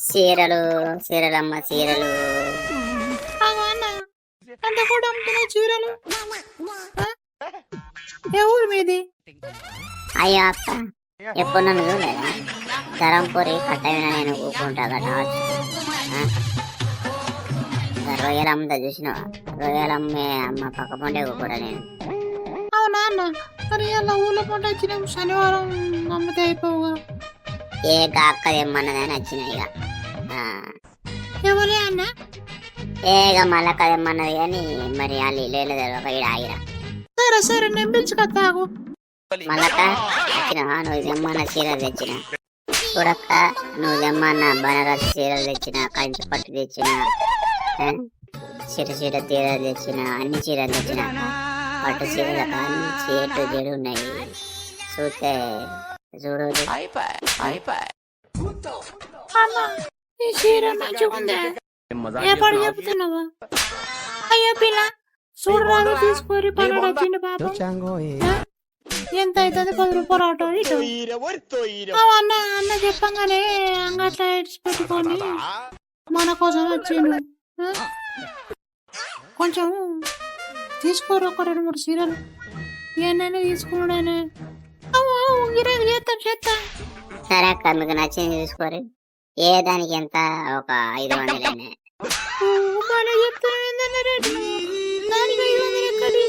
చీరలు చీరలమ్మ చీరలు. అగో అన్న అంత కూడా అమ్ముతున్నాయి చీరలు. ఆ? ఏ ఊరు మీది? అయ్యో అక్క ఎప్పుడు నన్ను చూడలేదా? ధరంపూరి కట్టవిన నేను ఊకుంటా కదా. రొయ్యలమ్మ చూసినావా? రొయ్యలమ్మే అమ్మ పక్క పండే కూడా నేను. అవునా అన్న, మరి అలా ఊళ్ళో పూట వచ్చిన శనివారం అమ్మితే అయిపోవు. ఏ అక్క తెమ్మన్నదని వచ్చిన ఇక. ఎవరే అన్న? ఏగ మళ్ళా కదమ్మన్నది కానీ మరి వాళ్ళు లేదు ఇక్కడ ఆగిరా. సరే సరే నేను పిలుచుకొస్తాగు. మళ్ళక్క వచ్చినావా? నువ్వు తెమ్మన్న చీరలు తెచ్చిన చూడక్క. నువ్వు తెమ్మన్న బనారస్ చీరలు తెచ్చిన, కంచి పట్టు తెచ్చిన, చీర చీరలు తెచ్చిన, అన్ని చీరలు తెచ్చిన. పట్టు చీరల కానీ చేటు జడు ఉన్నాయి చూస్తే చూడు. అన్న ఈ చీర మంచిగా ఉంది. ఎప్పుడు చెప్తున్నావా? అయ్యో పిల్ల చూడు రాదు తీసుకోరి పనుడు వచ్చింది బాబు. ఎంత అవుతుంది? 10 రూపాయలు ఆటో ఇటు. అన్న అన్న చెప్పంగానే అంగట్లా ఇడ్చి పెట్టుకొని మన కోసం వచ్చిండు. కొంచెం తీసుకోరు ఒక 2-3 చీరలు. ఏమైనా తీసుకున్నాడనే గిరాకి చేస్తా. సరే అక్క మీకు నచ్చింది చూసుకోరు. ఏ దానికి ఎంత? ఒక 500 దానికి 500 ఎక్కడి?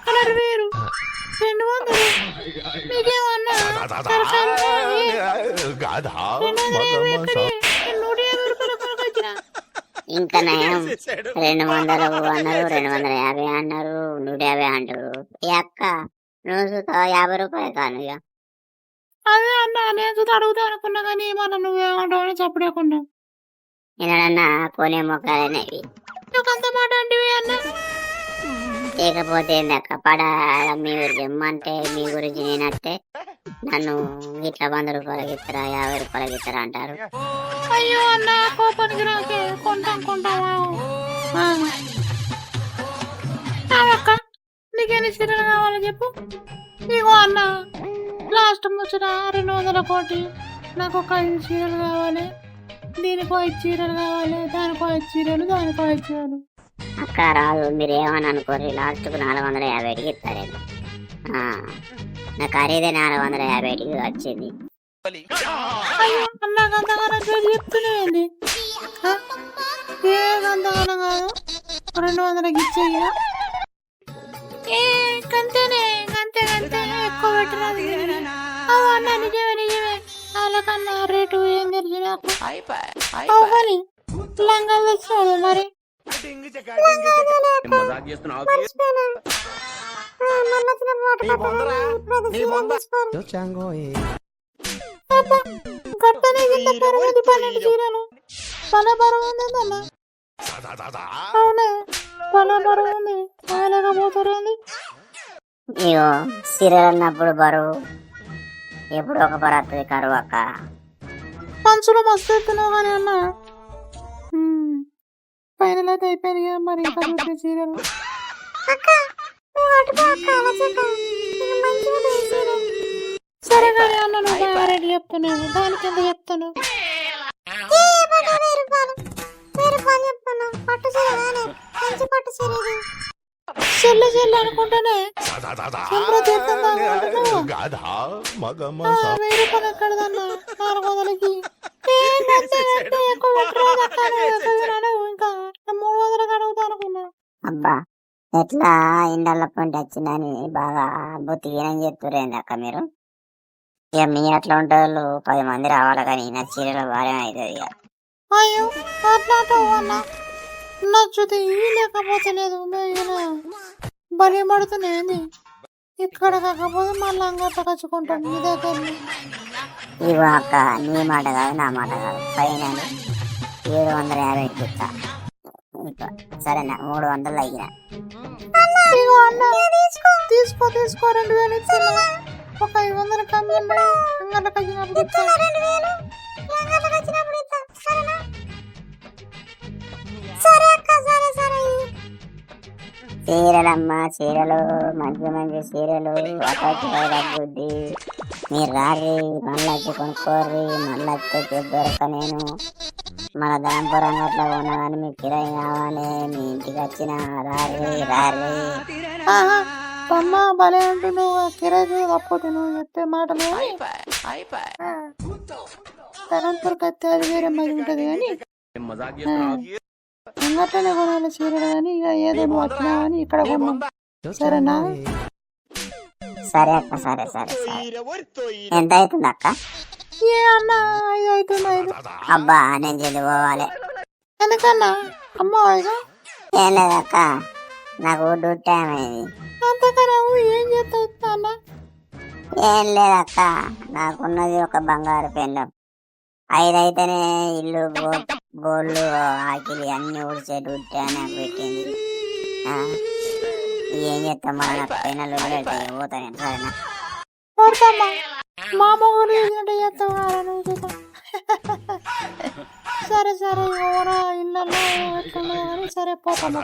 కలర్ వేరు 200. మీకేమన్నా 150 రూపాయలు కొనుకొచ్చిన. ఇంకా నయం 200 అన్నారు, 250 అన్నారు, 150 అంటారు. ఏ అక్క నువ్వు 50 రూపాయలు కాను ఇక. అదే అన్న నేను చూసి అడుగుతా అనుకున్నా కానీ మన నువ్వేమంటావు అని చెప్పలేకుండా. నేనన్నా కొనే మొక్కలనేవి నువ్వు అంత మాట అంటే అన్న. లేకపోతే ఏందక్క పడ మీ ఊరికి ఇమ్మంటే మీ గురించి నేనట్టే నన్ను ఇట్లా 100 రూపాయలకి ఇస్తారా 50 రూపాయలకి ఇస్తారా అంటారు. అయ్యో అన్న కోపానికి రాకే కొంటావా? అక్క నీకెన్ని చీరలు కావాలో చెప్పు. ఇగో అన్న లాస్ట్ ముచ్చట 200 కోటి. నాకు ఒక 5 చీరలు కావాలి, దీనికో 5 చీరలు కావాలి, దానికో 5 చీరలు, దానికో 5 చీరలు. అక్క రాదు మీరు ఏమని అనుకోరు. లాస్ట్కు 450కి ఇస్తారేమో. నా ఖరీదే 450కి వచ్చింది. అయ్యో అన్న గంతగానం చెప్తున్నాయండి. ఏ గంతగానం కాదు 200కి ఇచ్చేయ. ఏ గంతేనే గంతే ఎక్కువ పెట్టరాదు. అన్న నిజమే వాళ్ళకన్నా రేటు ఏం తెలిసి నాకు. కానీ లంగాలు తెచ్చినాడు మరి. గట్టనే 12 చీరలు పల బరువు ఉందన్న. అవునే పల బరువు ఉంది. లేకపోతారేంది? అయ్యో చీరలు అన్నప్పుడు బరువు ఎప్పుడు ఒక పరత్తది కరువు అక్క. పంచులు మస్తు ఎత్తున్నావు కానీ అన్న ఫైనల్ అయితే అయిపోయింది కదా. మరి ఇంకా చూసే చీరలు సరే కానీ అన్న నువ్వు రేటు చెప్తున్నావు, దానికి ఎంత చెప్తాను? చెల్లి అనుకుంటానే 1000 ఎక్కడదన్నా 400కి. ఇంకా 300 అడుగుతా అనుకున్నా. అబ్బా ఎట్లా ఇండల్ల పంట వచ్చిందని బాగా బొత్తిగేనని చెప్తురేంది అక్క మీరు. ఇక మీ అట్లా ఉంటారు 10 మంది రావాలి కానీ నా చీరలు భారం అవుతుంది ఇక. అయ్యో అట్లా అన్న నచ్చుతే లేకపోతే లేదు. బలి పడుతున్నాయింది ఇక్కడ కాకపోతే మళ్ళీ అంగట్ల కచ్చుకుంటాం మీ దగ్గర. ఇగో అక్క నీ మాట కాదు నా మాట కాదు. ఫైనల్ 750కి ఇస్తా. సరేనా 300 అయ్యిన. తీసుకో 2000 ఇస్తున్నా. ఒక 500 కమ్మి అంగట్ల కచ్చినప్పుడు చీరలమ్మ చీరలు మంచి మంచి చీరలు బుద్ధి మీరు రారి మళ్ళీ వచ్చి కొనుక్కోర్రి మళ్ళీ వచ్చి దొరక నేను మన దాంపురం అట్లా ఉన్నామని మీకు కిరాయి కావాలి మీ ఇంటికి వచ్చిన రారి రారి అమ్మ భలే అంటున్నావు కిరాయి తప్పదు నువ్వు చెప్పే మాటలు తరంపురకు వస్తే అది వేరే మరి ఉంటది కానీ అన్నట్లనే కొనాలి చీరలు కానీ ఇక ఏదో నువ్వు వచ్చినా కానీ ఇక్కడ కొన్నాం సరేనా సరే అక్క సరే సరే సరే ఎంత అవుతుంది అక్క ఏ అన్న 5 అవుతుంది 5 అబ్బా నేను చదువుకోవాలి ఎందుకన్నా అమ్మ ఇక ఏం లేదక్క నాకు డ్యూటీ టైం అయింది అంతకన్నా ఏం చేస్తా అన్న ఏం లేదక్క నాకున్నది ఒక బంగారు పెండం 5 అయితేనే ఇల్లు గోళ్ళు ఆకిలి అన్ని ఊడ్చే డ్యూటీ నాకు పెట్టింది ఏం చేస్తాం మన నాకు పెయినలు పోతా నేను సరేనా పడతామ్మా మా మొగలు ఏంటంటే చేస్తావు సరే సరే ఎవరో ఇళ్ళల్లో ఎట్లున్నా కానీ సరే పోతామ్మా